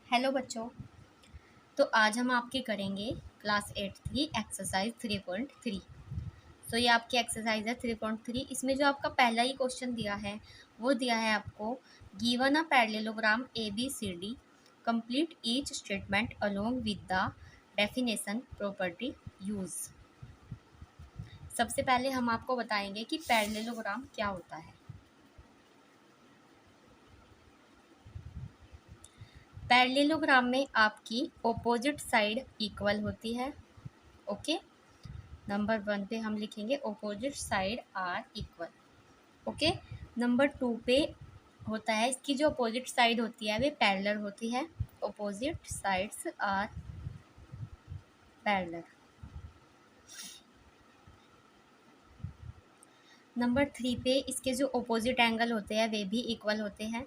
Hello बच्चों। तो आज हम आपके करेंगे क्लास 8 की एक्सरसाइज 3.3। तो ये आपकी एक्सरसाइज है 3.3। इसमें जो आपका पहला ही क्वेश्चन दिया है वो दिया है आपको, given a parallelogram A B C D, complete each statement along with the definition property use. सबसे पहले हम आपको बताएंगे कि पैरेललोग्राम क्या होता है। पैरेललोग्राम में आपकी ऑपोजिट साइड इक्वल होती है। ओके, नंबर 1 पे हम लिखेंगे opposite side are equal. Okay, number 2 पे होता है इसकी जो ऑपोजिट साइड होती है वे पैरेलल होती है। Opposite sides are parallel. Number 3 पे इसके जो ऑपोजिट एंगल होते हैं वे भी इक्वल होते हैं।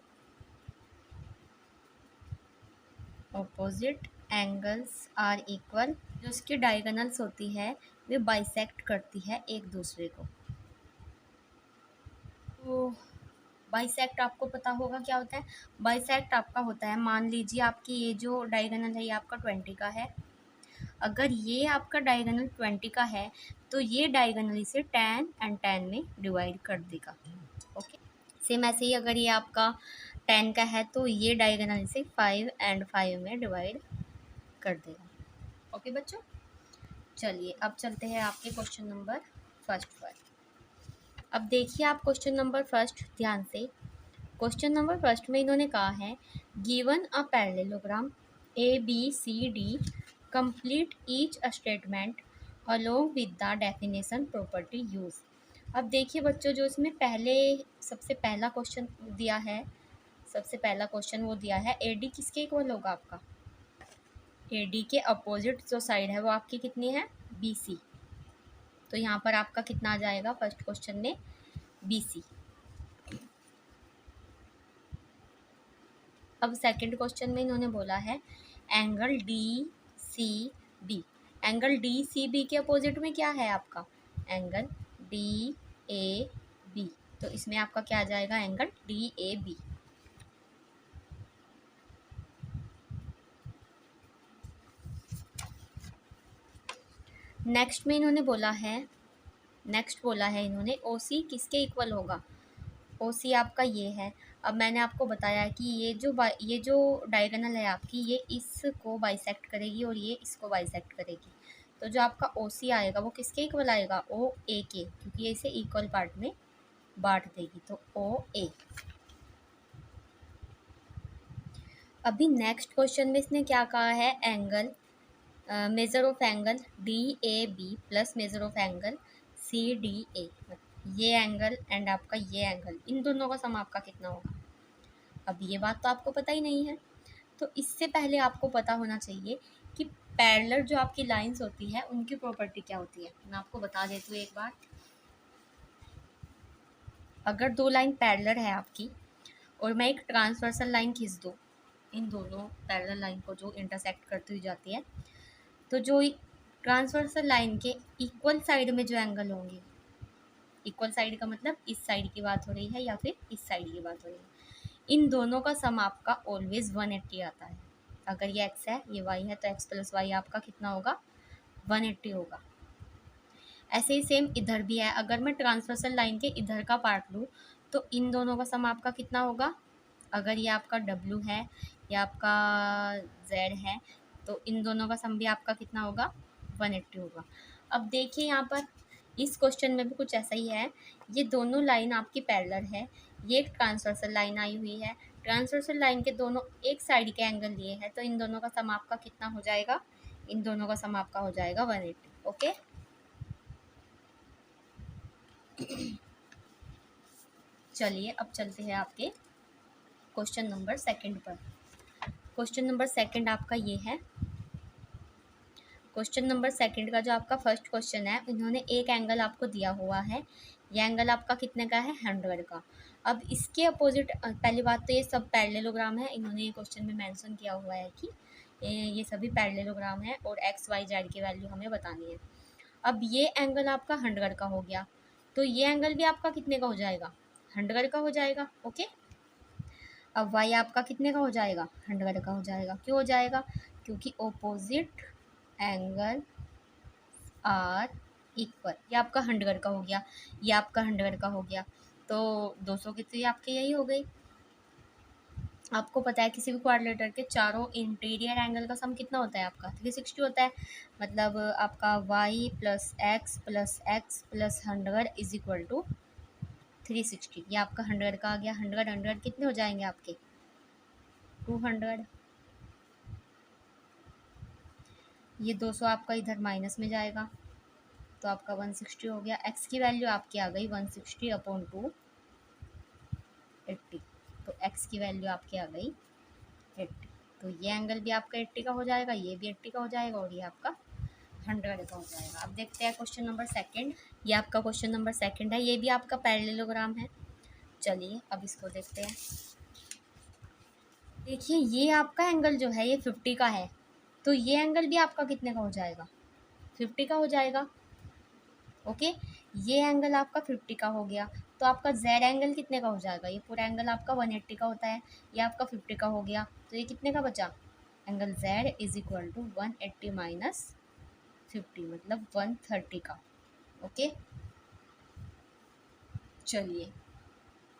Opposite angles are equal. जो इसकी डायगोनल्स होती है वे बाइसेक्ट करती है एक दूसरे को। तो बाइसेक्ट आपको पता होगा क्या होता है। बाइसेक्ट आपका होता है, मान लीजिए आपकी ये जो डायगोनल है ये आपका 20 का है। अगर ये आपका डायगोनल 20 का है तो ये डायगोनल इसे 10 एंड 10 में डिवाइड कर देगा। ओके, सेम ऐसे ही अगर ये आपका 10 का है तो ये डायगोनल इसे 5 एंड 5 में डिवाइड कर देगा। ओके बच्चों, चलिए अब चलते हैं आपके क्वेश्चन नंबर फर्स्ट पर। अब देखिए आप क्वेश्चन नंबर फर्स्ट ध्यान से। क्वेश्चन नंबर फर्स्ट में इन्होंने कहा है, given a parallelogram A B C D, complete each statement along with the definition property use. अब देखिए बच्चों, जो इसमें पहले सबसे पहला क्वेश्चन दिया है, सबसे पहला क्वेश्चन वो दिया है ए डी किसके इक्वल होगा आपका। ए डी के अपोजिट जो साइड है वो आपकी कितनी है, बी सी। तो यहाँ पर आपका कितना आ जाएगा फर्स्ट क्वेश्चन में, बी सी। अब सेकंड क्वेश्चन में इन्होंने बोला है angle D C B. Angle D C B के अपोजिट में क्या है आपका, एंगल डी ए बी। तो इसमें आपका क्या आ जाएगा, angle D A B. Next में इन्होंने बोला है, नेक्स्ट बोला है इन्होंने ओ सी किसके इक्वल होगा। ओ सी आपका ये है। अब मैंने आपको बताया कि ये जो डायगोनल है आपकी, ये इसको बाइसेक्ट करेगी और ये इसको बाइसेक्ट करेगी। तो जो आपका ओ सी आएगा वो किसके इक्वल आएगा, ओ ए के, क्योंकि ये इसे इक्वल पार्ट में बांट देगी। तो ओ ए। अभी नेक्स्ट क्वेश्चन में इसने क्या कहा है, angle measure of angle D A B plus measure of angle C D A. ये एंगल एंड आपका ये एंगल, इन दोनों का सम आपका कितना होगा। अब ये बात तो आपको पता ही नहीं है, तो इससे पहले आपको पता होना चाहिए कि पैरेलल जो आपकी लाइंस होती है उनकी प्रॉपर्टी क्या होती है। मैं आपको बता देती हूँ एक बार। अगर दो लाइन पैरेलल है आपकी और मैं एक ट्रांसवर्सल लाइन खींच दूँ इन दोनों पैरेलल लाइन को जो इंटरसेक्ट करती हुई जाती है, तो जो ट्रांसवर्सल लाइन के इक्वल साइड में जो एंगल होंगे, इक्वल साइड का मतलब इस साइड की बात हो रही है या फिर इस साइड की बात हो रही है, इन दोनों का सम आपका ऑलवेज 180 आता है। अगर ये x है ये y है तो x प्लस वाई आपका कितना होगा, 180 होगा। ऐसे ही सेम इधर भी है, अगर मैं ट्रांसवर्सल लाइन के इधर का पार्ट लूँ तो इन दोनों का सम आपका कितना होगा। अगर ये आपका w है या आपका z है तो इन दोनों का सम भी आपका कितना होगा, 180 होगा। अब देखिए यहाँ पर इस क्वेश्चन में भी कुछ ऐसा ही है। ये दोनों लाइन आपकी पैरेलल है, ये एक ट्रांसवर्सल लाइन आई हुई है, ट्रांसवर्सल लाइन के दोनों एक साइड के एंगल लिए हैं, तो इन दोनों का सम आपका कितना हो जाएगा, इन दोनों का सम आपका हो जाएगा 180। ओके, चलिए अब चलते हैं आपके क्वेश्चन नंबर सेकंड पर। क्वेश्चन नंबर सेकंड आपका ये है। क्वेश्चन नंबर सेकंड का जो आपका फर्स्ट क्वेश्चन है, इन्होंने एक एंगल आपको दिया हुआ है, ये एंगल आपका कितने का है, 100 का। अब इसके अपोजिट, पहली बात तो ये सब पैरेललोग्राम है, इन्होंने ये क्वेश्चन में मेंशन किया हुआ है कि ये सभी पैरेललोग्राम है और एक्स वाई जेड की वैल्यू हमें बतानी है। अब ये एंगल आपका 100 का हो गया, तो ये एंगल भी आपका कितने का हो जाएगा, 100 का हो जाएगा। ओके, अब वाई आपका कितने का हो जाएगा, 100 का हो जाएगा। क्यों हो जाएगा, क्योंकि ओपोजिट एंगल आर इक्वल। ये आपका 100 का हो गया, ये आपका 100 का हो गया, तो 200 की तो ये आपके यही हो गई। आपको पता है किसी भी क्वाड्रिलेटर के चारों इंटीरियर एंगल का सम कितना होता है आपका, 360 होता है। मतलब आपका y plus X plus X plus 100 is equal to 360। ये आपका 100 का आ गया। 100 कितने हो जाएंगे आपके, 200। ये 200 आपका इधर माइनस में जाएगा, तो आपका 160 हो गया। x की वैल्यू आपकी आ गई 160 अपॉन 280, तो x की वैल्यू आपकी आ गई 80। तो ये एंगल भी आपका 80 का हो जाएगा, ये भी 80 का हो जाएगा, और ये आपका 100 का हो जाएगा। अब देखते हैं क्वेश्चन नंबर सेकंड। ये आपका क्वेश्चन नंबर सेकंड है, ये भी आपका पैरेललोग्राम है। चलिए अब इसको देखते हैं। देखिए ये आपका एंगल जो है ये 50 का है, तो ये एंगल भी आपका कितने का हो जाएगा, 50 का हो जाएगा। ओके, ये एंगल आपका 50 का हो गया, तो आपका जेड एंगल कितने का हो जाएगा, ये पूरा एंगल आपका 180 का होता है, ये आपका 50 का हो गया, तो ये कितने का बचा, angle Z is equal to 180 minus 50, मतलब 130 का। ओके, चलिए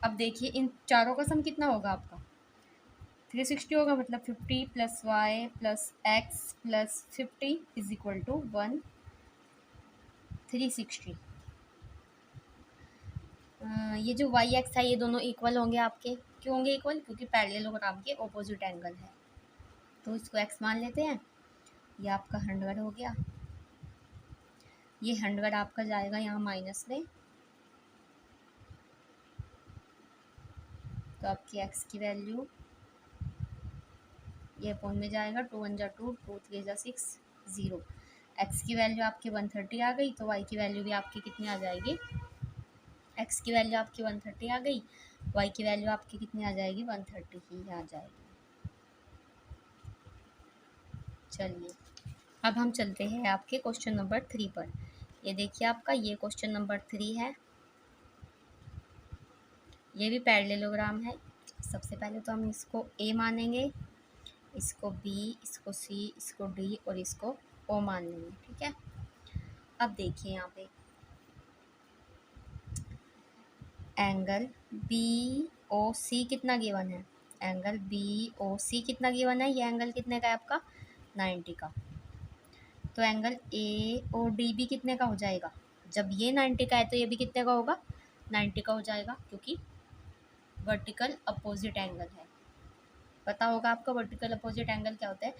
अब देखिए इन चारों का सम कितना होगा आपका, 360 होगा, मतलब 50 plus Y plus X plus 50 is equal to 360। ये जो वाई एक्स है ये दोनों इक्वल होंगे आपके। क्यों होंगे इक्वल, क्योंकि पैरेललोग्राम के ऑपोजिट एंगल है, तो इसको एक्स मान लेते हैं। ये आपका 100 हो गया, ये 100 आपका जाएगा यहाँ माइनस में, तो आपकी एक्स की वैल्यू ये अपॉन में जाएगा, 2 1 जा 2, 2 3 जा 6, 0। एक्स की वैल्यू आपकी 130 आ गई, तो वाई की वैल्यू भी आपकी कितनी आ जाएगी, एक्स की वैल्यू आपकी 130 आ गई, वाई की वैल्यू आपकी कितनी आ जाएगी, 130 ही आ जाएगी। चलिए अब हम चलते हैं आपके क्वेश्चन नंबर 3 पर। ये देखिए आपका ये क्वेश्चन नंबर 3 है, ये भी पैरेललोग्राम है। सबसे पहले तो हम इसको ए मानेंगे, इसको बी, इसको सी, इसको डी और इसको ओ मान लेंगे। ठीक है, अब देखिए यहाँ पे एंगल बी ओ सी कितना गिवन है, एंगल बी ओ सी कितना गिवन है, ये एंगल कितने का है आपका 90 का। तो एंगल ए ओ डी भी कितने का हो जाएगा, जब ये 90 का है तो ये भी कितने का होगा, 90 का हो जाएगा, क्योंकि वर्टिकल अपोजिट एंगल है। पता होगा आपको वर्टिकल अपोजिट एंगल क्या होता है,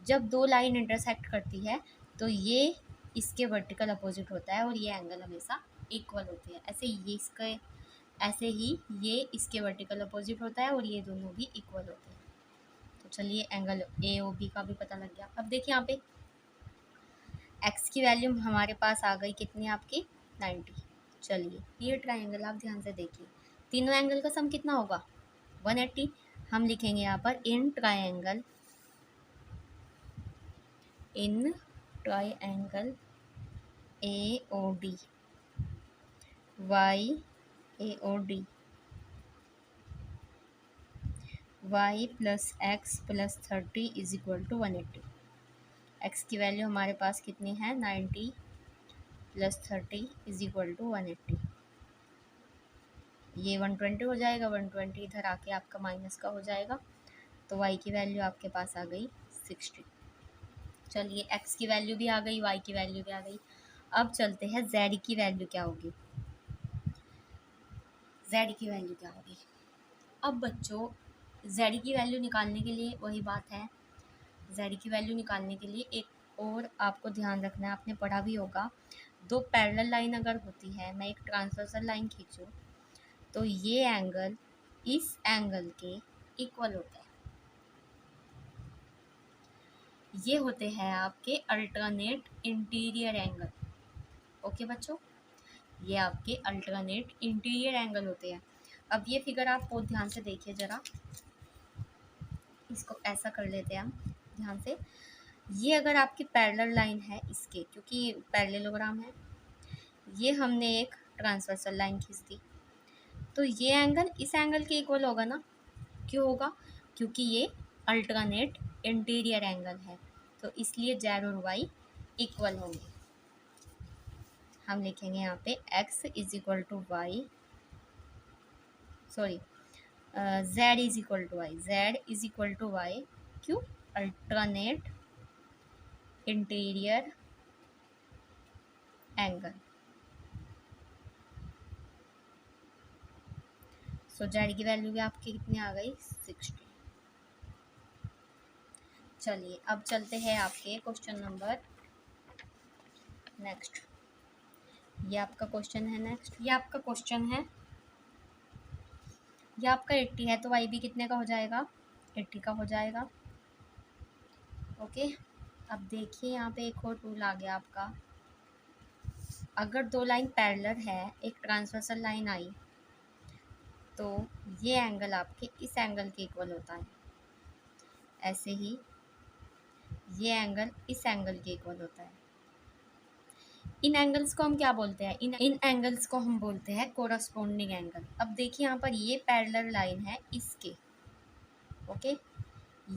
जब दो लाइन इंटरसेक्ट करती है तो ये इसके वर्टिकल अपोजिट होता है और ये एंगल हमेशा इक्वल होती है। ऐसे ही ये इसके वर्टिकल अपोजिट होता है और ये दोनों भी इक्वल होते हैं। तो चलिए एंगल ए ओ बी का भी पता लग गया। अब देखिए यहाँ पे एक्स की वैल्यू हमारे पास आ गई कितनी आपकी 90। चलिए ये ट्राइंगल आप ध्यान से देखिए, तीनों एंगल का सम कितना होगा 180। हम लिखेंगे यहाँ पर in triangle A O D, Y A O D, Y plus X plus 30 is equal to 180। X की वैल्यू हमारे पास कितनी है 90 प्लस 30 इज इक्वल टू 180। ये 120 हो जाएगा, 120 इधर आके आपका माइनस का हो जाएगा, तो y की वैल्यू आपके पास आ गई 60। चलिए x की वैल्यू भी आ गई, y की वैल्यू भी आ गई। अब चलते हैं z की वैल्यू क्या होगी, z की वैल्यू क्या होगी। अब बच्चों z की वैल्यू निकालने के लिए वही बात है, z की वैल्यू निकालने के लिए एक और आपको ध्यान रखना है, आपने पढ़ा भी होगा, दो पैरेलल लाइन अगर होती है, मैं एक ट्रांसवर्सल लाइन खींचूँ तो ये एंगल इस एंगल के इक्वल होता है। ये होते हैं आपके अल्टरनेट इंटीरियर एंगल। ओके बच्चों, ये आपके अल्टरनेट इंटीरियर एंगल होते हैं। अब ये फिगर आप बहुत ध्यान से देखिए जरा, इसको ऐसा कर लेते हैं हम ध्यान से। ये अगर आपकी पैरेलल लाइन है इसके, क्योंकि पैरेललोग्राम है, ये हमने एक ट्रांसवर्सल लाइन खींच दी, तो ये एंगल इस एंगल के इक्वल होगा ना, क्यों होगा? क्योंकि ये अल्टरनेट इंटीरियर एंगल है, तो इसलिए जेड और वाई इक्वल होंगे। हम लिखेंगे यहाँ पे x is equal to Y, sorry z is equal to Y, z is equal to Y. क्यों? Alternate interior angle. So Z की वैल्यू भी आपकी कितनी आ गई? 60। चलिए अब चलते हैं आपके क्वेश्चन नंबर नेक्स्ट। ये आपका क्वेश्चन है नेक्स्ट। ये आपका क्वेश्चन है, ये आपका 80 है तो वाई भी कितने का हो जाएगा? 80 का हो जाएगा। ओके, अब देखिए यहाँ पे एक और रूल आ गया आपका। अगर दो लाइन पैरेलल है, एक ट्रांसवर्सल लाइन आई, तो ये एंगल आपके इस एंगल के इक्वल होता है। ऐसे ही ये एंगल इस एंगल के इक्वल होता है। इन एंगल्स को हम क्या बोलते हैं? इन एंगल्स को हम बोलते हैं कोरस्पोंडिंग एंगल। अब देखिए यहाँ पर ये पैरेलल लाइन है इसके, ओके,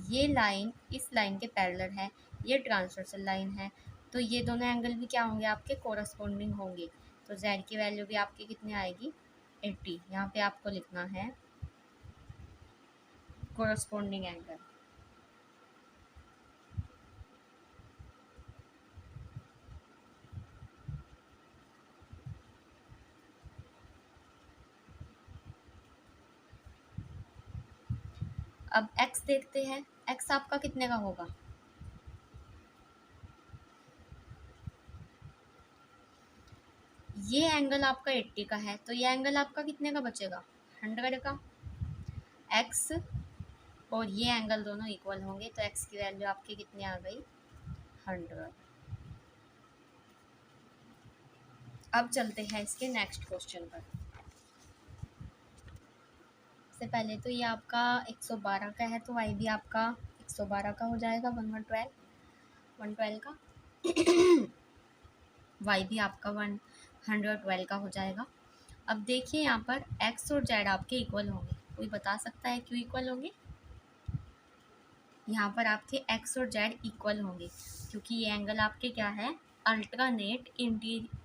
ये लाइन इस लाइन के पैरेलल है, ये ट्रांसवर्सल लाइन है, तो ये दोनों एंगल भी क्या होंगे? आपके कोरस्पोंडिंग होंगे। तो z की वैल्यू भी आपकी कितनी आएगी? 80। यहाँ पे आपको लिखना है कोरस्पोंडिंग एंगल। अब x देखते हैं, x आपका कितने का होगा? ये एंगल आपका 80 का है, तो ये एंगल आपका कितने का बचेगा? 100 का। x और ये एंगल दोनों इक्वल होंगे, तो x की वैल्यू आपकी कितनी आ गई? 100। अब चलते हैं इसके नेक्स्ट क्वेश्चन पर। सबसे पहले तो ये आपका 112 का है, तो y भी आपका 112 का हो जाएगा, 112 का y भी आपका 112 का हो जाएगा। अब देखिए यहाँ पर x और z आपके इक्वल होंगे। कोई बता सकता है क्यों इक्वल होंगे? यहाँ पर आपके x और z इक्वल होंगे क्योंकि ये एंगल आपके क्या है? Alternate interior.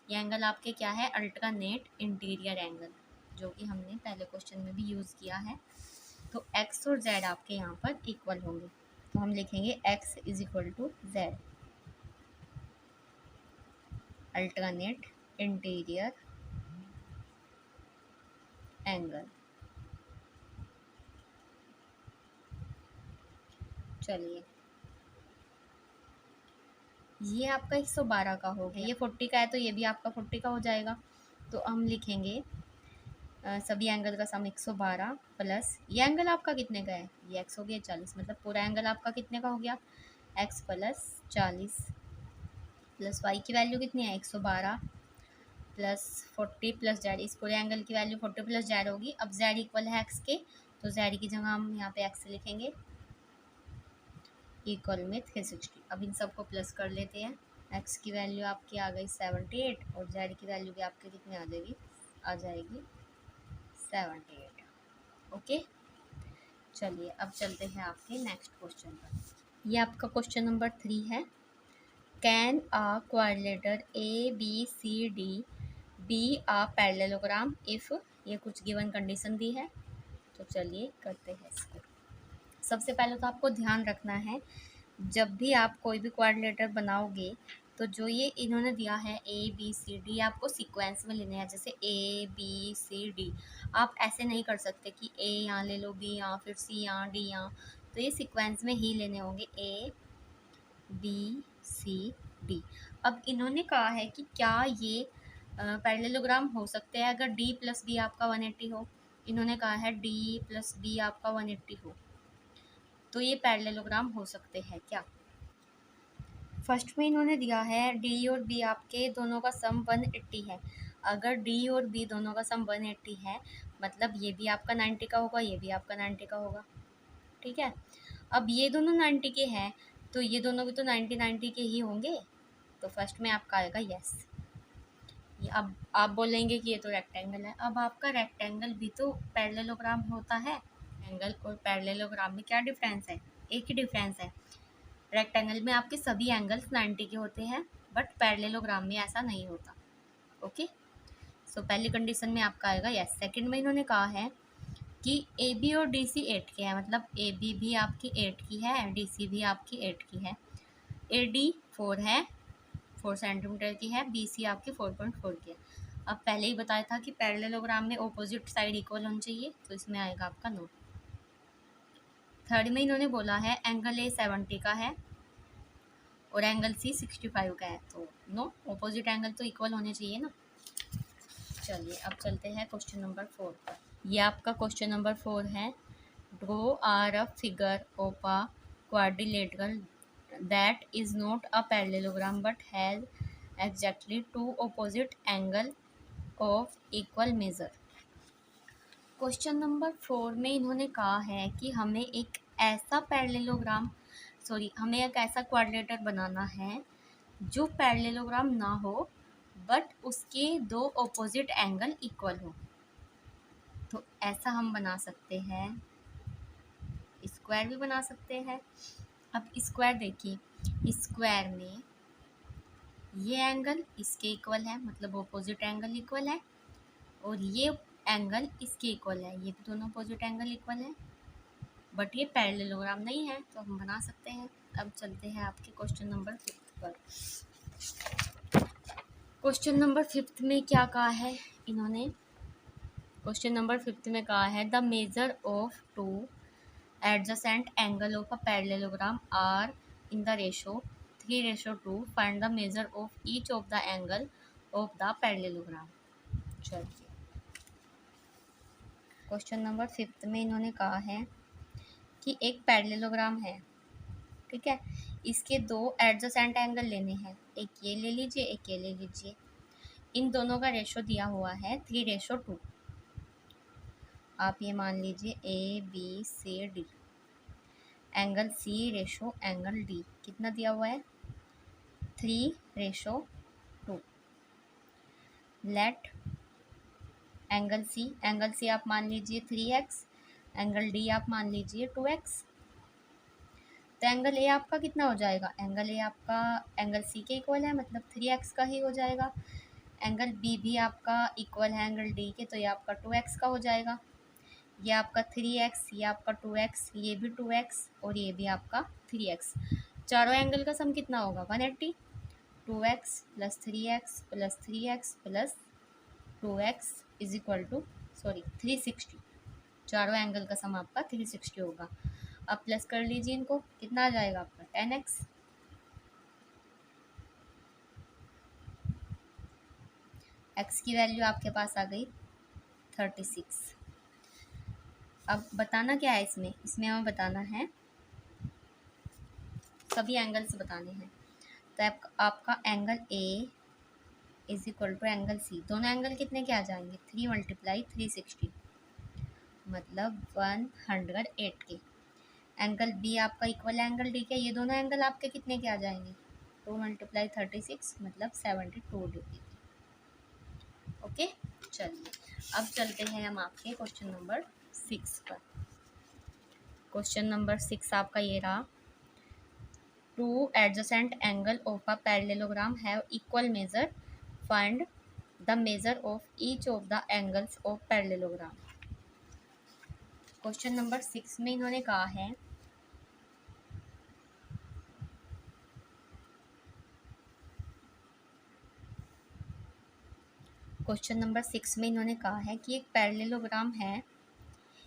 ये एंगल आपके क्या है? अल्टरनेट इंटीरियर एंगल, जो कि हमने पहले क्वेश्चन में भी यूज़ किया है। तो x और z आपके यहाँ पर इक्वल होंगे, तो हम लिखेंगे x is equal to z, alternate interior angle. चलिए ये आपका 112 का हो गया, ये 40 का है तो ये भी आपका 40 का हो जाएगा। तो हम लिखेंगे सभी एंगल का सम 112 प्लस ये एंगल आपका कितने का है? ये x हो गया 40, मतलब पूरा एंगल आपका कितने का हो गया? x प्लस 40 प्लस y की वैल्यू कितनी है? 112 प्लस 40 प्लस z, इस पूरे एंगल की वैल्यू 40 प्लस z होगी। अब z इक्वल है x के, तो z की जगह हम यहाँ पे x लिखेंगे, इक्वल में 360। अब इन सबको प्लस कर लेते हैं। x की वैल्यू आपकी आ गई 78 और z की वैल्यू भी आपकी कितनी आ जाएगी 78। ओके, चलिए अब चलते हैं आपके नेक्स्ट क्वेश्चन पर। ये आपका क्वेश्चन नंबर 3 है। Can a quadrilateral ABCD be a parallelogram if, ये कुछ गिवन कंडीशन दी है, तो चलिए करते हैं इसको। सबसे पहले तो आपको ध्यान रखना है, जब भी आप कोई भी क्वाड्रिलेटर बनाओगे तो जो ये इन्होंने दिया है ABCD, आपको सीक्वेंस में लेने हैं, जैसे ABCD। आप ऐसे नहीं कर सकते कि A यहाँ ले लो, B यहाँ, फिर C यहाँ, D यहाँ, तो ये सीक्वेंस में ही लेने होंगे ABCD। अब इन्होंने कहा है कि क्या ये पैरेललोग्राम हो सकते हैं अगर D प्लस B आपका 180 हो। इन्होंने कहा है D प्लस B आपका 180 हो, तो ये पैरेललोग्राम हो सकते हैं क्या? फर्स्ट में इन्होंने दिया है डी और बी आपके दोनों का सम 180 है। अगर डी और बी दोनों का सम 180 है, मतलब ये भी आपका 90 का होगा, ये भी आपका 90 का होगा, ठीक है। अब ये दोनों 90 के हैं, तो ये दोनों भी तो 90 के ही होंगे, तो फर्स्ट में आपका आएगा यस। अब आप बोलेंगे कि ये तो रेक्टेंगल है। अब आपका रेक्टेंगल भी तो पैरेललोग्राम होता है, रेक्टेंगल और पैरेललोग्राम में क्या डिफरेंस है? एक ही डिफरेंस है, रेक्टेंगल में आपके सभी एंगल्स 90 के होते हैं, बट पैरेललोग्राम में ऐसा नहीं होता। ओके, सो पहली कंडीशन में आपका आएगा यस। सेकंड में इन्होंने कहा है कि ए बी और डी सी 8 के हैं, मतलब ए बी भी आपकी 8 की है, डी सी भी आपकी 8 की है, ए डी 4 है, 4 सेंटीमीटर की है, बी सी आपकी 4.4 की है। अब पहले ही बताया था कि पैरेललोग्राम में ऑपोजिट साइड इक्वल होनी चाहिए, तो इसमें आएगा आपका नो। थर्ड में इन्होंने बोला है एंगल ए 70 का है और एंगल सी 65 का है, तो नो, ऑपोजिट एंगल तो इक्वल होने चाहिए ना। चलिए अब चलते हैं क्वेश्चन नंबर 4 पर। ये आपका क्वेश्चन नंबर 4 है, draw are a figure of a quadrilateral that is not a parallelogram but has exactly two opposite angle of equal measure. Question number 4 में इन्होंने कहा है कि हमें एक ऐसा पैरेललोग्राम हमें एक ऐसा क्वाड्रिलेटर बनाना है जो पैरेललोग्राम ना हो बट उसके दो ऑपोजिट एंगल इक्वल हो। तो ऐसा हम बना सकते हैं, स्क्वायर भी बना सकते हैं। अब स्क्वायर देखिए, स्क्वायर में ये एंगल इसके इक्वल है, मतलब ऑपोजिट एंगल इक्वल है, और ये एंगल इसके इक्वल है, ये भी दोनों ऑपोजिट एंगल इक्वल है, बट ये पैरेललोग्राम नहीं है, तो हम बना सकते हैं। अब चलते हैं आपके क्वेश्चन नंबर 5 पर। क्वेश्चन नंबर 5 में क्या कहा है इन्होंने? क्वेश्चन नंबर 5 में कहा है the measure of two adjacent angle of a parallelogram are in the ratio 3:2। Find the measure of each of the angle of the parallelogram. चलिए क्वेश्चन नंबर 5 में इन्होंने कहा है कि एक पैरेललोग्राम है, ठीक है, इसके दो एडजेसेंट एंगल लेने हैं, एक ये ले लीजिए, एक ये ले लीजिए। इन दोनों का रेशो दिया हुआ है 3:2। आप ये मान लीजिए A B C D, angle C ratio angle D कितना दिया हुआ है 3:2। लेट एंगल सी आप मान लीजिए 3x, एंगल डी आप मान लीजिए 2x। तो एंगल ए आपका कितना हो जाएगा? एंगल ए आपका एंगल सी के इक्वल है, मतलब 3x का ही हो जाएगा। एंगल बी भी आपका इक्वल है एंगल डी के, तो ये आपका 2x का हो जाएगा। ये आपका 3x, ये आपका 2x, ये भी 2x और ये भी आपका 3x। चारों एंगल का सम कितना होगा 180। 2x plus 3x plus 3x plus 2x is equal to 360। चारों एंगल का सम आपका 360 होगा। अब प्लस कर लीजिए इनको, कितना आ जाएगा आपका 10x। x की वैल्यू आपके पास आ गई 36। अब बताना क्या है इसमें हमें बताना है, सभी एंगल्स बताने हैं। तो आपका angle A is equal to angle C, दोनों एंगल कितने के आ जाएंगे 3 × 360, मतलब 108 के। एंगल बी आपका इक्वल एंगल डी के, ये दोनों एंगल आपके कितने के आ जाएंगे 2 × 36, मतलब 72 डिग्री। ओके, चलिए अब चलते हैं हम आपके क्वेश्चन नंबर 6 पर। क्वेश्चन नंबर 6 आपका ये रहा, to adjacent angle of a parallelogram have equal major, find the measure of each of the angles of parallelogram. Question number 6 में इन्होंने कहा है कि एक पैरेललोग्राम है,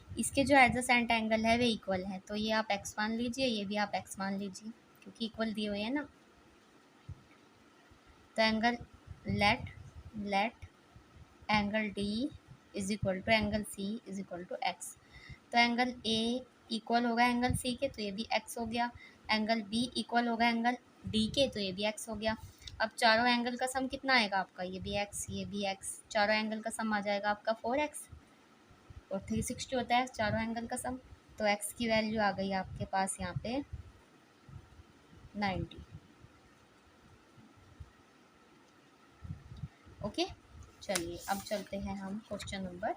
इसके जो एडजेसेंट एंगल है वे इक्वल है। तो ये आप x मान लीजिए, ये भी आप x मान लीजिए, क्योंकि इक्वल दिए हुए हैं ना। तो angle let angle D is equal to angle C is equal to x। तो एंगल A इक्वल होगा एंगल C के, तो ये भी x हो गया। एंगल B इक्वल होगा एंगल D के, तो ये भी x हो गया। अब चारों एंगल का सम कितना आएगा आपका, ये भी x, ये भी x, चारों एंगल का सम आ जाएगा आपका 4x, और 360 होता है चारों एंगल का सम। तो x की वैल्यू आ गई आपके पास यहाँ पे 90। ओके, चलिए अब चलते हैं हम क्वेश्चन नंबर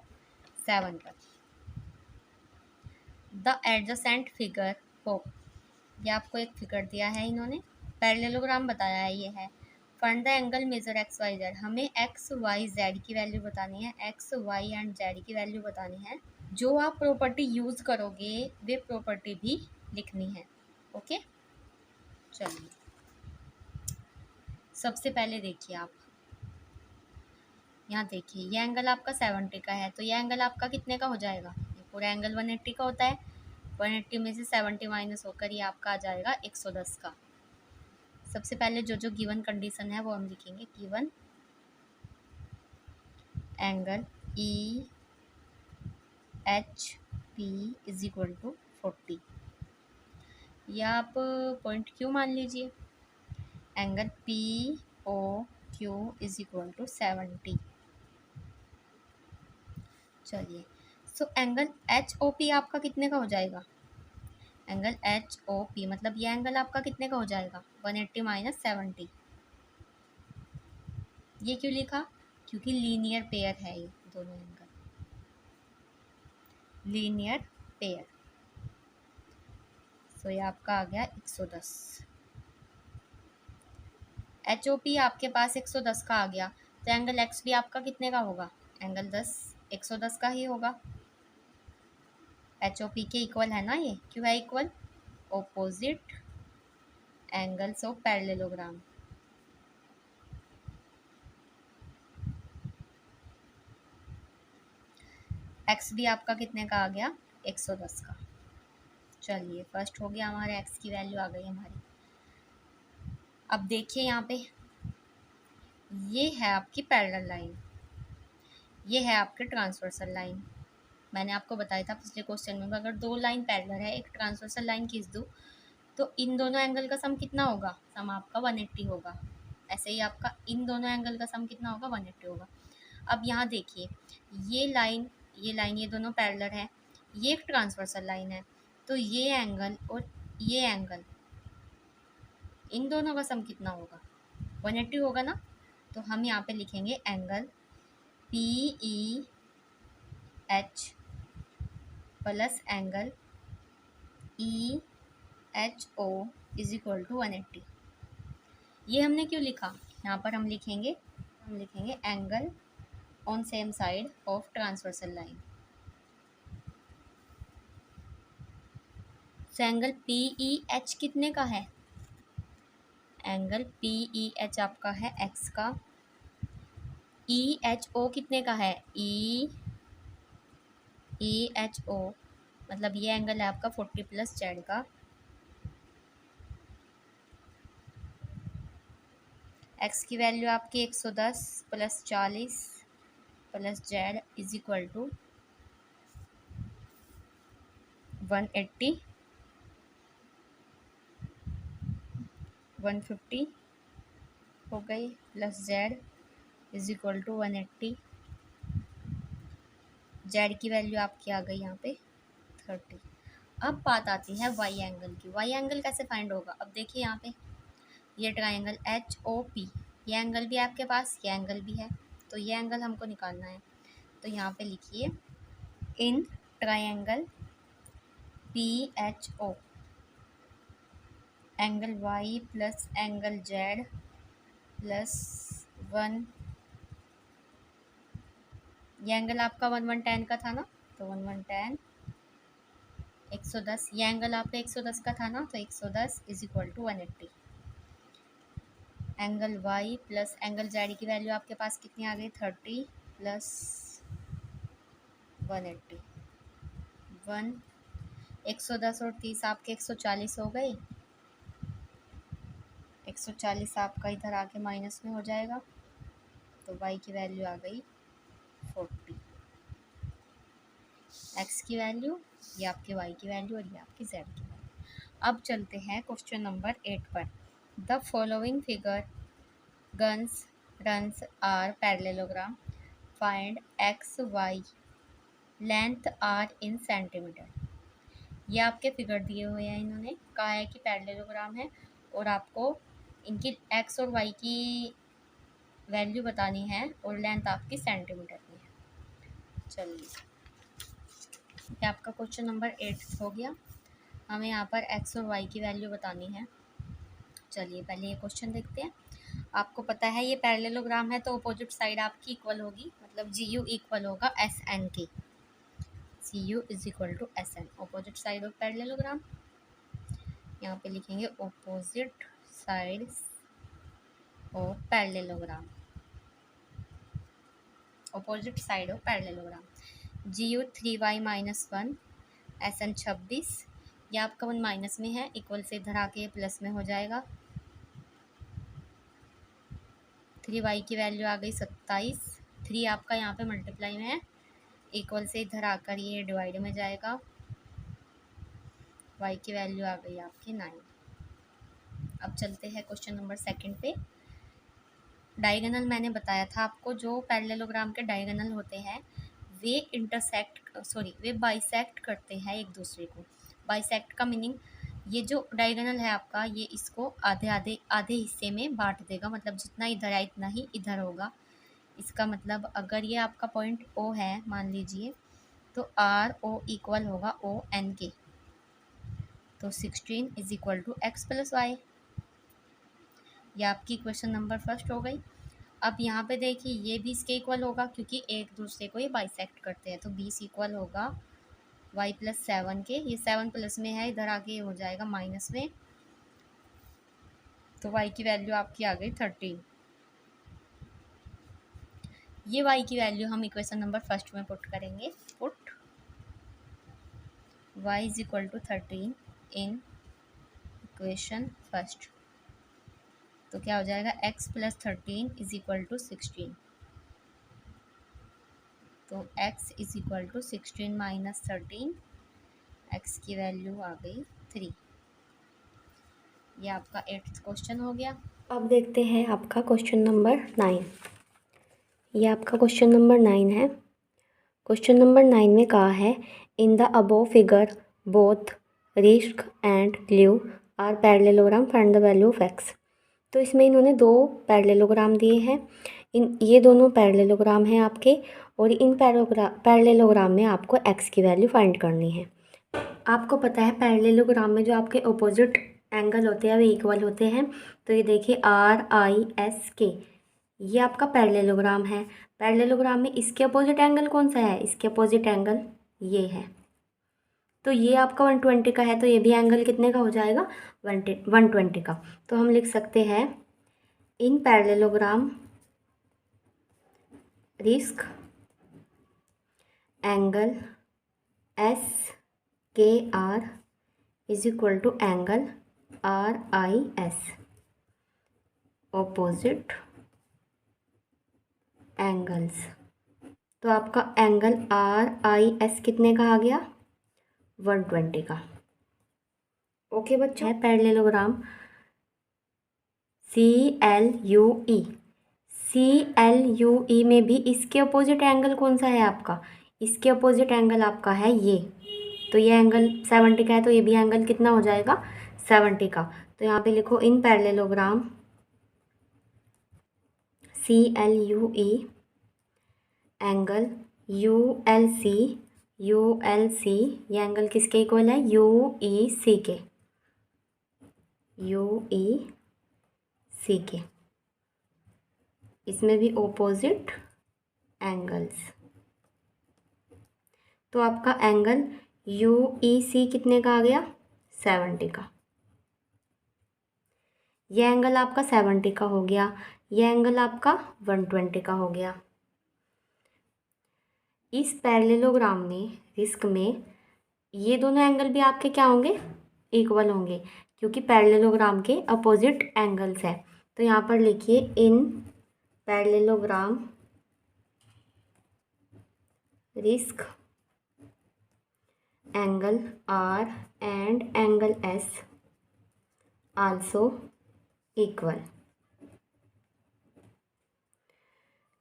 7 पर। द एडजेसेंट फिगर हो, ये आपको एक फिगर दिया है इन्होंने, पैरेललोग्राम बताया है ये है। Find the angle measure X Y Z, हमें एक्स वाई जेड की वैल्यू बतानी है, एक्स वाई एंड जेड की वैल्यू बतानी है। जो आप प्रॉपर्टी यूज़ करोगे वे प्रॉपर्टी भी लिखनी है। ओके, चलिए सबसे पहले देखिए आप यहाँ देखिए, ये एंगल आपका 70 का है, तो ये एंगल आपका कितने का हो जाएगा, ये पूरा एंगल 180 का होता है। 180 में से 70 माइनस होकर ये आपका आ जाएगा 110 का। सबसे पहले जो जो गिवन कंडीशन है वो हम लिखेंगे। Given angle E H P is equal to 40, या आप पॉइंट क्यू मान लीजिए। Angle P O Q is equal to 70। चलिए, so angle H O P आपका कितने का हो जाएगा, एंगल एच ओ पी मतलब ये एंगल आपका कितने का हो जाएगा 180 माइनस 70। ये क्यों लिखा, क्योंकि लीनियर पेयर है ये दोनों एंगल, लीनियर पेयर। सो ये आपका आ गया 110। एच ओ पी आपके पास 110 का आ गया, तो एंगल एक्स भी आपका कितने का होगा, एंगल 110 का ही होगा। एच ओ पी के इक्वल है ना ये, क्यों है equal, opposite angles of parallelogram. X भी आपका कितने का आ गया 110 का। चलिए फर्स्ट हो गया हमारे, एक्स की वैल्यू आ गई हमारी। अब देखिए यहाँ पे, ये है आपकी पैरेलल लाइन, ये है आपकी ट्रांसवर्सल लाइन। मैंने आपको बताया था पिछले क्वेश्चन में, अगर दो लाइन पैरेलल है, एक ट्रांसवर्सल लाइन खींच दूँ तो इन दोनों एंगल का सम कितना होगा, सम आपका 180 होगा। ऐसे ही आपका इन दोनों एंगल का सम कितना होगा, 180 होगा। अब यहाँ देखिए, ये लाइन ये दोनों पैरेलल है, ये एक ट्रांसवर्सल लाइन है, तो ये एंगल और ये एंगल, इन दोनों का सम कितना होगा, 180 होगा ना। तो हम यहाँ पे लिखेंगे angle P E H plus angle E H O is equal to 180। ये हमने क्यों लिखा, यहाँ पर हम लिखेंगे angle on same side of transversal line. So angle P E H कितने का है, एंगल पी ई एच आपका है एक्स का। ई एच ओ कितने का है, ई एच ओ मतलब ये एंगल है आपका 40 प्लस जेड का। एक्स की वैल्यू आपकी 110 plus 40 plus Z is equal to 180 150 हो गई, plus Z is equal to 180। Z की वैल्यू आपकी आ गई यहाँ पे 30। अब बात आती है वाई एंगल की। वाई एंगल कैसे फाइंड होगा, अब देखिए यहाँ पे ये ट्राइंगल एच ओ पी, ये एंगल भी है आपके पास, ये एंगल भी है, तो ये एंगल हमको निकालना है। तो यहाँ पे लिखिए in triangle P H O angle Y plus angle Z plus 1, ये एंगल आपका 110 का था ना, तो 110 110, ये एंगल आपका 110 का था ना, तो 110 is equal to 180। Angle Y plus angle Z की वैल्यू आपके पास कितनी आ गई, 30 प्लस 180, 110 और 30 आपके 140 हो गए। 140 आपका इधर आके माइनस में हो जाएगा, तो वाई की वैल्यू आ गई 40। एक्स की वैल्यू, ये आपके वाई की वैल्यू और ये आपकी जेड की वैल्यू। अब चलते हैं क्वेश्चन नंबर 8 पर। The following figure guns runs are parallelogram, find X Y length are in centimetre. ये आपके फिगर दिए हुए हैं, इन्होंने कहा है कि पैरेललोग्राम है और आपको इनकी एक्स और वाई की वैल्यू बतानी है और लेंथ आपकी सेंटीमीटर में है। चलिए ये आपका क्वेश्चन नंबर 8 हो गया। हमें यहाँ पर एक्स और वाई की वैल्यू बतानी है। चलिए पहले ये क्वेश्चन देखते हैं। आपको पता है ये पैरेललोग्राम है तो अपोजिट साइड आपकी इक्वल होगी, मतलब जी यू इक्वल होगा एस एन के। C U is equal to S N, opposite side of parallelogram. यहाँ पे लिखेंगे opposite side of parallelogram, opposite side of parallelogram. G U 3y-1, S N 26, ये आपका 1 माइनस में है, इक्वल से इधर आके प्लस में हो जाएगा। 3y की वैल्यू आ गई 27, 3 आपका यहाँ पे मल्टीप्लाई में है, इक्वल से इधर आकर ये डिवाइड में जाएगा। y की वैल्यू आ गई आपकी 9। अब चलते हैं क्वेश्चन नंबर 2 पे। डायगोनल मैंने बताया था आपको, जो पैरेललोग्राम के डायगोनल होते हैं वे बाइसेक्ट करते हैं एक दूसरे को। बाइसेक्ट का मीनिंग, ये जो डायगोनल है आपका ये इसको आधे हिस्से में बांट देगा, मतलब जितना इधर है इतना ही इधर होगा। इसका मतलब अगर ये आपका पॉइंट O है मान लीजिए, तो आर ओ इक्वल होगा ओ एन के। तो 16 is equal to X plus Y. ये आपकी क्वेश्चन नंबर 1 हो गई। अब यहाँ पे देखिए ये भी इसके इक्वल होगा क्योंकि एक दूसरे को ये बाइसेक्ट करते हैं, तो 20 इक्वल होगा y प्लस 7 के। ये 7 प्लस में है, इधर आके हो जाएगा माइनस में, तो y की वैल्यू आपकी आ गई 13। ये y की वैल्यू हम इक्वेशन नंबर 1 में पुट करेंगे। Put y is equal to 13 in equation 1, तो क्या हो जाएगा x plus 13 is equal to 16। तो x is equal to 16 minus 13, x की वैल्यू आ गई 3। ये आपका 8th क्वेश्चन हो गया। अब देखते हैं आपका क्वेश्चन नंबर 9। ये आपका क्वेश्चन नंबर 9 है। क्वेश्चन नंबर 9 में कहा है in the above figure both risk and clue are parallelogram, find the value of X. तो इसमें इन्होंने 2 पैरेललोग्राम दिए हैं। ये दोनों पैरेललोग्राम हैं आपके, और इन पैरेललोग्राम में आपको एक्स की वैल्यू फाइंड करनी है। आपको पता है पैरेललोग्राम में जो आपके अपोजिट एंगल होते हैं वे इक्वल होते हैं। तो ये देखिए RISK, ये आपका पैरेललोग्राम है। पैरेललोग्राम में इसके अपोजिट एंगल कौन सा है? इसके अपोजिट एंगल ये है। तो ये आपका 120 का है, तो ये भी एंगल कितने का हो जाएगा? 120 का। तो हम लिख सकते हैं in parallelogram risk angle SKR is equal to angle RIS, opposite angles. तो आपका एंगल RIS कितने का आ गया? 120 का। ओके बच्चों, है पैरेललोग्राम CLUE में भी इसके अपोजिट एंगल कौन सा है आपका? इसके अपोजिट एंगल आपका है ये। तो ये एंगल 70 का है, तो ये भी एंगल कितना हो जाएगा? 70 का। तो यहाँ पे लिखो इन पैरेललोग्राम CLUE एंगल ULC, ये एंगल किसके इक्वल है? UEC के, UEC के। इसमें भी ऑपोजिट एंगल्स। तो आपका एंगल UEC कितने का आ गया? 70 का। यह एंगल आपका 70 का हो गया, यह एंगल आपका 120 का हो गया। इस पैरेललोग्राम में रिस्क में ये दोनों एंगल भी आपके क्या होंगे? इक्वल होंगे, क्योंकि पैरेललोग्राम के अपोजिट एंगल्स है। तो यहाँ पर लिखिए in parallelogram risk angle R and angle S also equal.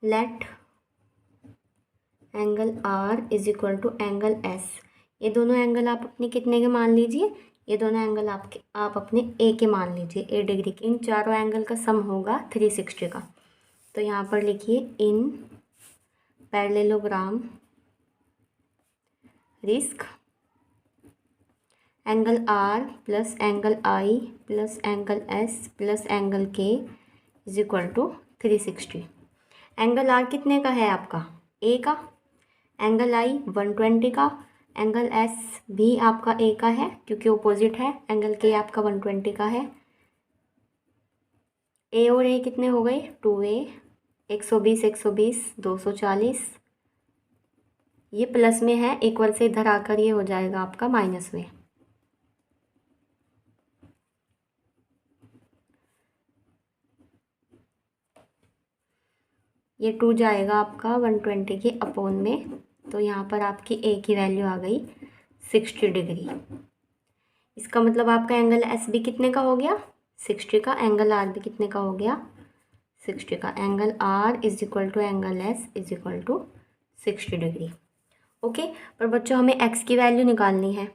Let angle R is equal to angle S। ये दोनों एंगल आप अपने कितने के मान लीजिए? ये दोनों एंगल आप अपने A के मान लीजिए, A डिग्री के। इन चारों एंगल का सम होगा 360 का। तो यहाँ पर लिखिए in parallelogram risk angle R plus angle I plus angle S plus angle K is equal to 360। Angle R कितने का है आपका, ए का, एंगल आई 120 का, एंगल एस भी आपका ए का है क्योंकि अपोजिट है, एंगल के आपका 120 का है। ए और ए कितने हो गए, 2a, 120 120 240, ये प्लस में है, इक्वल से इधर आकर ये हो जाएगा आपका माइनस में। ये 2 जाएगा आपका 120 के अपॉन में, तो यहाँ पर आपकी ए की वैल्यू आ गई 60 डिग्री। इसका मतलब आपका एंगल एस भी कितने का हो गया, 60 का, एंगल आर भी कितने का हो गया, 60 का। Angle R is equal to angle S is equal to 60 degree. Okay, पर बच्चों हमें एक्स की वैल्यू निकालनी है।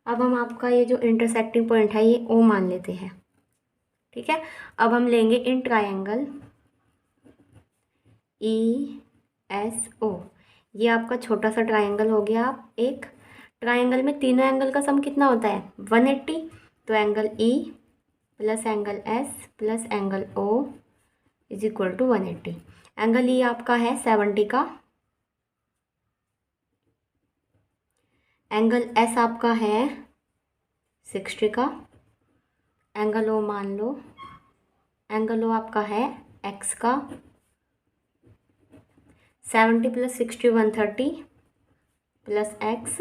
अब हम आपका ये जो इंटरसेक्टिंग पॉइंट है ये ओ मान लेते हैं, ठीक है। अब हम लेंगे in triangle E S O, ये आपका छोटा सा ट्रायंगल हो गया। आप एक ट्रायंगल में तीनों एंगल का सम कितना होता है, 180, तो angle E plus angle S plus angle O is equal to 180। Angle E आपका है 70 का, एंगल एस आपका है 60 का, एंगल ओ मान लो, एंगल ओ आपका है एक्स का, 70 प्लस 60 130 प्लस एक्स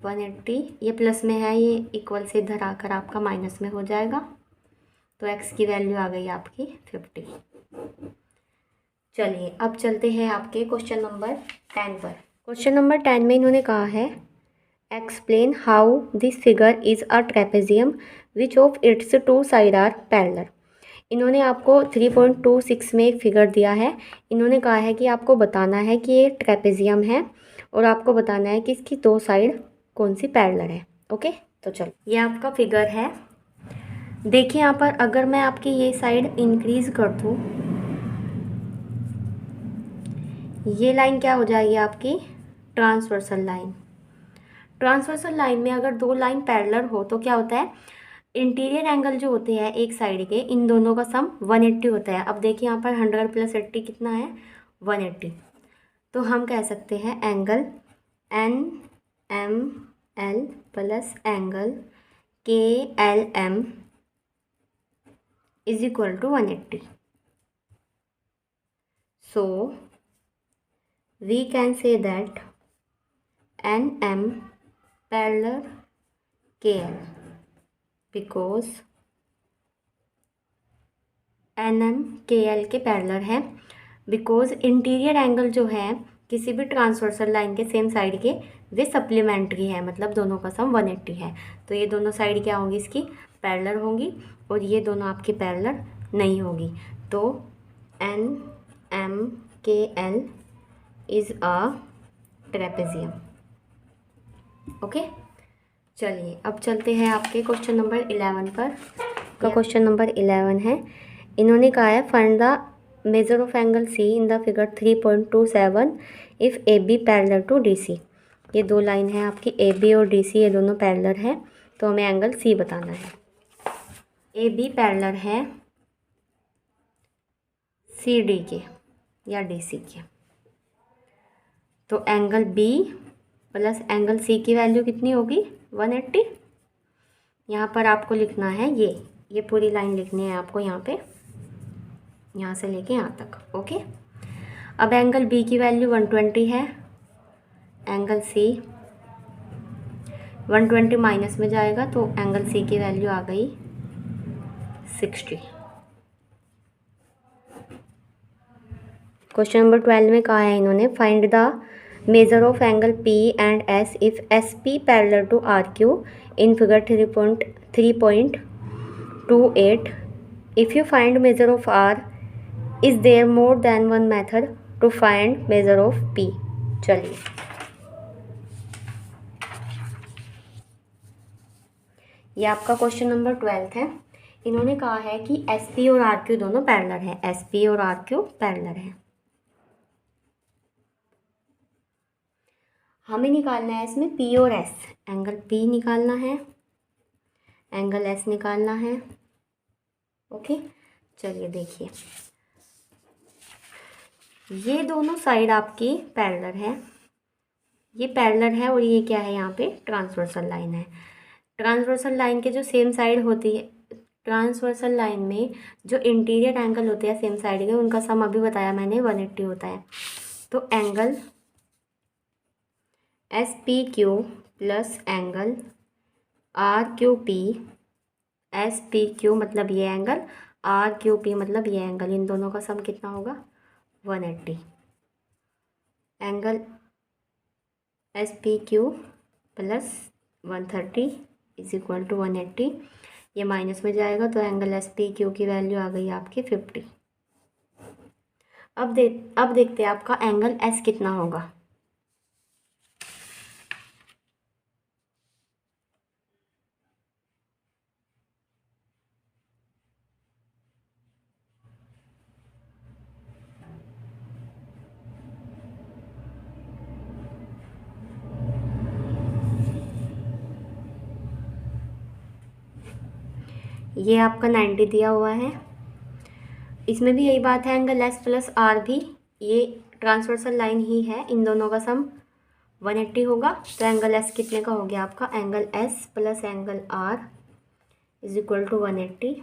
180, ये प्लस में है, ये इक्वल से इधर आकर आपका माइनस में हो जाएगा, तो एक्स की वैल्यू आ गई आपकी 50। चलिए अब चलते हैं आपके क्वेश्चन नंबर 10 पर। क्वेश्चन नंबर 10 में इन्होंने कहा है explain how this figure is a trapezium which of its two side are parallel. इन्होंने आपको 3.26 में एक फिगर दिया है। इन्होंने कहा है कि आपको बताना है कि ये ट्रेपेजियम है और आपको बताना है कि इसकी दो साइड कौन सी पैरेलल है। ओके, तो चलो ये आपका फिगर है। देखिए यहाँ पर अगर मैं आपकी ये साइड इंक्रीज कर दूँ, ये लाइन क्या हो जाएगी आपकी, ट्रांसवर्सल लाइन। ट्रांसवर्सल लाइन में अगर दो लाइन पैरेलल हो तो क्या होता है, इंटीरियर एंगल जो होते हैं एक साइड के, इन दोनों का सम 180 होता है। अब देखिए यहाँ पर 100 प्लस 80 कितना है, 180। तो हम कह सकते हैं angle N M L plus angle K L M is equal to 180। So we can say that N M parallel K L because N M K L के पैरेलल है, बिकॉज इंटीरियर एंगल जो है किसी भी transversal line के same side के वे supplementary है, मतलब दोनों का सम 180 है। तो ये दोनों साइड क्या होंगी, इसकी पैरेलल होंगी, और ये दोनों आपकी पैरेलल नहीं होगी। तो N M K L is a trapezium. Okay, चलिए अब चलते हैं आपके क्वेश्चन नंबर 11 पर। का क्वेश्चन नंबर 11 है, इन्होंने कहा है find the measure of angle C in the figure 3.27 if A B parallel to D C. ये दो लाइन है आपकी ए बी और डी सी, ये दोनों पैरेलल है, तो हमें एंगल सी बताना है। ए बी पैरेलल है सी डी के या डी सी के, तो angle B plus angle C की वैल्यू कितनी होगी, 180। यहाँ पर आपको लिखना है ये पूरी लाइन लिखनी है आपको, यहाँ पे यहाँ से लेके यहाँ तक। ओके, अब एंगल बी की वैल्यू 120 है, एंगल सी 120 माइनस में जाएगा, तो एंगल सी की वैल्यू आ गई 60। क्वेश्चन नंबर 12 में कहा है इन्होंने find the measure of angle P and S if S P parallel to R Q in figure 3.28। If you find measure of R is there more than one method to find measure of P. चलिए ये आपका question number 12 है। इन्होंने कहा है कि S P और are Q दोनों पैरेलल है, एस पी और आर क्यू पैरेलल है। हमें निकालना है इसमें पी और एस। एंगल पी निकालना है, एंगल एस निकालना है। ओके, चलिए देखिए, ये दोनों साइड आपकी पैरेलल है, ये पैरेलल है और ये क्या है, यहाँ पे ट्रांसवर्सल लाइन है। ट्रांसवर्सल लाइन के जो सेम साइड होती है, ट्रांसवर्सल लाइन में जो इंटीरियर एंगल होते हैं सेम साइड के, उनका सम अभी बताया मैंने 180 होता है। तो angle S P Q plus angle R Q P, S P Q मतलब ये एंगल, आर क्यू पी मतलब ये एंगल, इन दोनों का सम कितना होगा 180। Angle S P Q plus 130 is equal to 180, ये माइनस में जाएगा तो एंगल एस पी क्यू की वैल्यू आ गई आपकी 50। अब देखते हैं आपका एंगल एस कितना होगा। ये आपका 90 दिया हुआ है, इसमें भी यही बात है, एंगल एस प्लस आर भी ये ट्रांसवर्सल लाइन ही है, इन दोनों का सम 180 होगा। तो एंगल एस कितने का हो गया आपका, angle S plus angle R is equal to 180।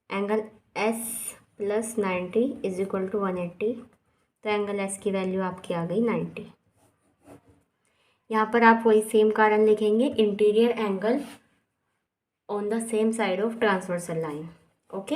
Angle S plus 90 is equal to 180, तो एंगल एस की वैल्यू आपकी आ गई 90। यहाँ पर आप वही सेम कारण लिखेंगे, interior angle on the same side of transversal line. Okay.